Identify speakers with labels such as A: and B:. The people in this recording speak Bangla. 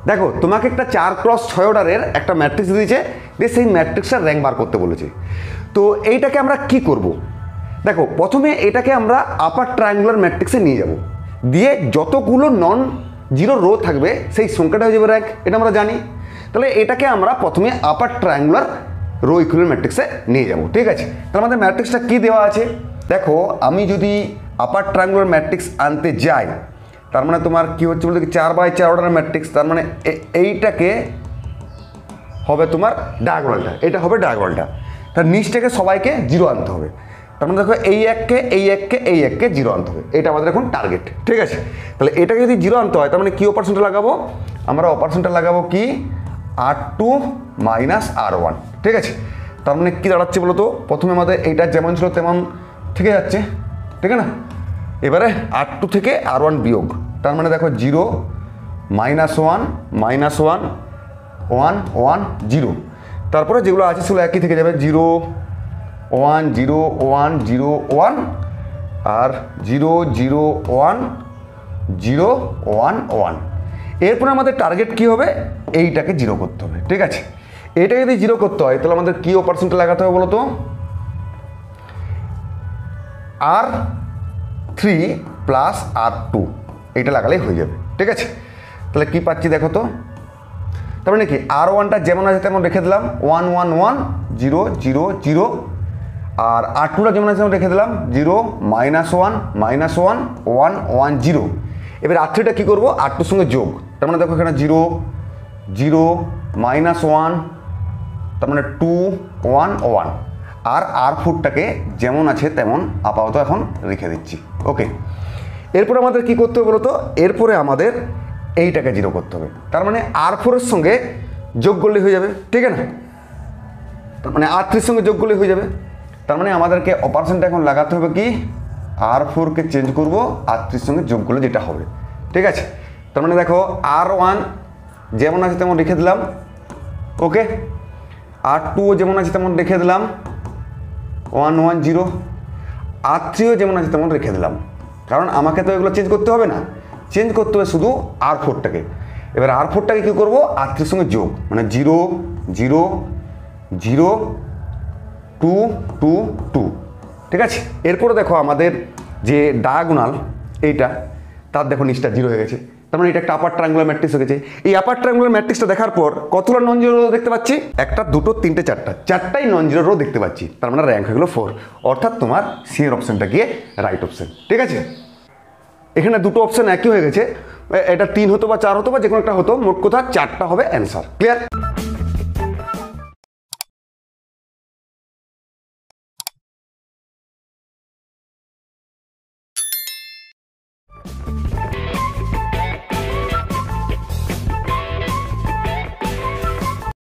A: দেখো তোমাকে একটা 4x6 অর্ডারের একটা ম্যাট্রিক্স দিয়েছে, দিয়ে সেই ম্যাট্রিক্সটার র্যাঙ্ক বার করতে বলেছে। তো এইটাকে আমরা কি করব? দেখো প্রথমে এটাকে আমরা আপার ট্রায়াঙ্গুলার ম্যাট্রিক্সে নিয়ে যাব, দিয়ে যতগুলো নন জিরো রো থাকবে সেই সংখ্যাটা হয়ে যাবে র্যাঙ্ক, এটা আমরা জানি। তাহলে এটাকে আমরা প্রথমে আপার ট্রায়াঙ্গুলার রো ইকুইভ্যালেন্ট ম্যাট্রিক্সে নিয়ে যাব, ঠিক আছে? তাহলে আমাদের ম্যাট্রিক্সটা কী দেওয়া আছে দেখো, আমি যদি আপার ট্রায়াঙ্গুলার ম্যাট্রিক্স আনতে যাই, তার মানে তোমার কী হচ্ছে বলতে 4x4 অর্ডারের ম্যাট্রিক্স, তার মানে এইটাকে হবে তোমার ডায়াগোনালটা, এটা হবে ডায়াগোনালটা, তার নিচটাকে সবাইকে জিরো আনতে হবে। তার মানে দেখো এই এককে জিরো আনতে হবে, এটা আমাদের এখন টার্গেট, ঠিক আছে? তাহলে এটাকে যদি জিরো আনতে হয় তার মানে কী অপারেশনটা লাগাবো? আমরা অপারেশনটা লাগাবো কি R2 - R1, ঠিক আছে? তার মানে কী দাঁড়াচ্ছে বলো তো, প্রথমে আমাদের এইটা যেমন ছিল তেমন থেকে যাচ্ছে, ঠিক আছে না? এবারে R2 থেকে R1 বিয়োগ, তার মানে দেখো 0 -1 -1 1 1 0, তারপরে যেগুলো আছে সেগুলো একই থেকে যাবে, 0 1 0 1 0 1 আর 0 0 1 0 1 1। এরপরে আমাদের টার্গেট কী হবে? এইটাকে জিরো করতে হবে, ঠিক আছে? এটা যদি জিরো করতে হয় তাহলে আমাদের কী অপারেশনটা লাগাতে হবে বলো তো? R3 + R2 এইটা লাগালেই হয়ে যাবে, ঠিক আছে? তাহলে কী পাচ্ছি দেখো তো, তার মানে কি R1টা যেমন আছে তেমন রেখে দিলাম 1 1 1 0 0 0, আর R2টা যেমন আছে তেমন রেখে দিলাম 0 -1 -1 1 1 0। এবার R3টা কী করবো? R2র সঙ্গে যোগ, তার মানে দেখো এখানে 0 0 -1, তার মানে 2 1 1, আর R4টাকে যেমন আছে তেমন আপাতত এখন রেখে দিচ্ছি, ওকে? এরপরে আমাদের কী করতে হবে বলো তো? এরপরে আমাদের এইটাকে জিরো করতে হবে, তার মানে R4-এর সঙ্গে যোগ করলে হয়ে যাবে, ঠিক আছে না? তার মানে R3-র সঙ্গে যোগ করলে হয়ে যাবে, তার মানে আমাদেরকে অপারেশনটা এখন লাগাতে হবে কি R4-কে চেঞ্জ করব R3-র সঙ্গে যোগ করলে যেটা হবে, ঠিক আছে? তার মানে দেখো R1 যেমন আছে তেমন রেখে দিলাম, ওকে? R2ও যেমন আছে তেমন রেখে দিলাম 1 1 0, R3ও যেমন আছে তেমন রেখে দিলাম, কারণ আমাকে তো এগুলো চেঞ্জ করতে হবে না, চেঞ্জ করতে হবে শুধু R4টাকে। এবার R4টাকে কী করবো? R3-র সঙ্গে যোগ, মানে 0 0 0 2 2 2, ঠিক আছে? এরপরে দেখো আমাদের যে ডায়াগোনাল এইটা, তার দেখো নিচটা জিরো হয়ে গেছে, তার মানে এটা একটা আপার ট্রায়াঙ্গুলার ম্যাট্রিক্স হয়ে গেছে। এই আপার ট্রায়াঙ্গুলার ম্যাট্রিক্সটা দেখার পর কতগুলো নন জিরো রো দেখতে পাচ্ছি? একটা, দুটো, তিনটে, চারটাই নন জিরো রো দেখতে পাচ্ছি, তার মানে র্যাঙ্ক হয়ে গেলো 4, অর্থাৎ তোমার সি এর অপশানটা গিয়ে রাইট অপশান, ঠিক আছে? এখানে দুটো অপশান একই হয়ে গেছে, এটা 3 হতো বা 4 হতো বা যে কোনো একটা হতো, মোট কথা 4টা হবে অ্যান্সার, ক্লিয়ার?